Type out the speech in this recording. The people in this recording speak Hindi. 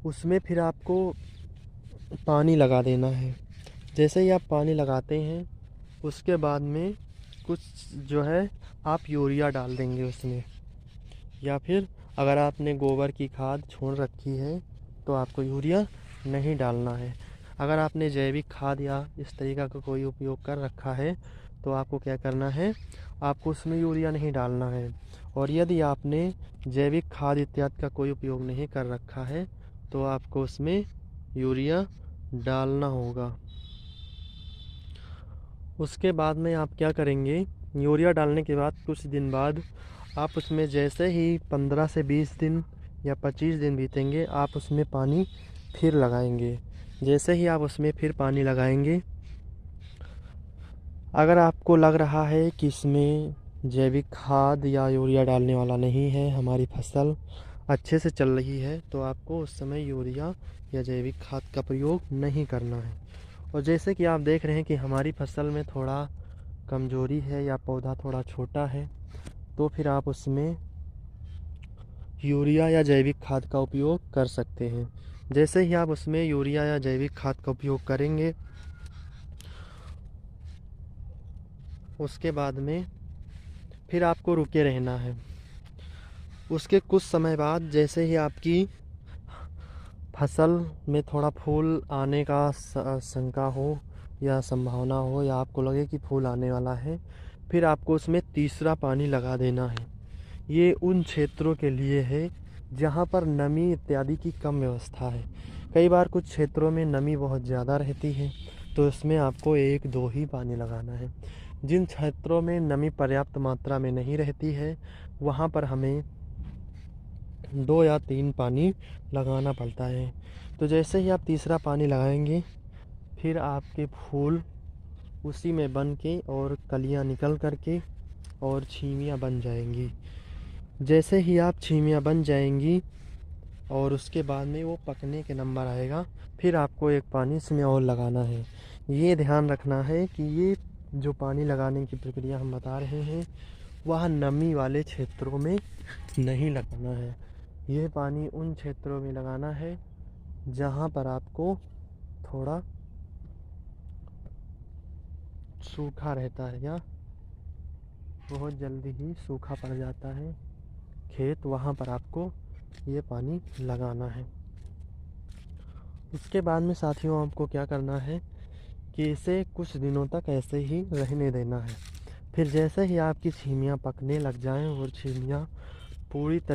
उसमें फिर आपको पानी लगा देना है। जैसे ही आप पानी लगाते हैं उसके बाद में कुछ जो है आप यूरिया डाल देंगे उसमें, या फिर अगर आपने गोबर की खाद छोड़ रखी है तो आपको यूरिया नहीं डालना है। अगर आपने जैविक खाद या इस तरीक़ा का कोई उपयोग कर रखा है तो आपको क्या करना है, आपको उसमें यूरिया नहीं डालना है। और यदि आपने जैविक खाद इत्यादि का कोई उपयोग नहीं कर रखा है तो आपको उसमें यूरिया डालना होगा। उसके बाद में आप क्या करेंगे, यूरिया डालने के बाद कुछ दिन बाद आप उसमें जैसे ही 15 से 20 दिन या 25 दिन बीतेंगे आप उसमें पानी फिर लगाएंगे। जैसे ही आप उसमें फिर पानी लगाएंगे, अगर आपको लग रहा है कि इसमें जैविक खाद या यूरिया डालने वाला नहीं है, हमारी फसल अच्छे से चल रही है, तो आपको उस समय यूरिया या जैविक खाद का प्रयोग नहीं करना है। और जैसे कि आप देख रहे हैं कि हमारी फसल में थोड़ा कमजोरी है या पौधा थोड़ा छोटा है, तो फिर आप उसमें यूरिया या जैविक खाद का उपयोग कर सकते हैं। जैसे ही आप उसमें यूरिया या जैविक खाद का उपयोग करेंगे उसके बाद में फिर आपको रुके रहना है। उसके कुछ समय बाद जैसे ही आपकी फसल में थोड़ा फूल आने का शंका हो या संभावना हो, या आपको लगे कि फूल आने वाला है, फिर आपको उसमें तीसरा पानी लगा देना है। ये उन क्षेत्रों के लिए है जहाँ पर नमी इत्यादि की कम व्यवस्था है। कई बार कुछ क्षेत्रों में नमी बहुत ज़्यादा रहती है तो इसमें आपको 1-2 ही पानी लगाना है। जिन क्षेत्रों में नमी पर्याप्त मात्रा में नहीं रहती है वहाँ पर हमें 2 या 3 पानी लगाना पड़ता है। तो जैसे ही आप तीसरा पानी लगाएंगे फिर आपके फूल उसी में बन के और कलियाँ निकल कर के और छीमियाँ बन जाएंगी। जैसे ही आप छीमियाँ बन जाएंगी और उसके बाद में वो पकने के नंबर आएगा, फिर आपको एक पानी इसमें और लगाना है। ये ध्यान रखना है कि ये जो पानी लगाने की प्रक्रिया हम बता रहे हैं वह नमी वाले क्षेत्रों में नहीं लगाना है। यह पानी उन क्षेत्रों में लगाना है जहाँ पर आपको थोड़ा सूखा रहता है या बहुत जल्दी ही सूखा पड़ जाता है खेत, वहाँ पर आपको ये पानी लगाना है। उसके बाद में साथियों आपको क्या करना है कि इसे कुछ दिनों तक ऐसे ही रहने देना है। फिर जैसे ही आपकी छीमियाँ पकने लग जाएं और छीमियाँ पूरी तरह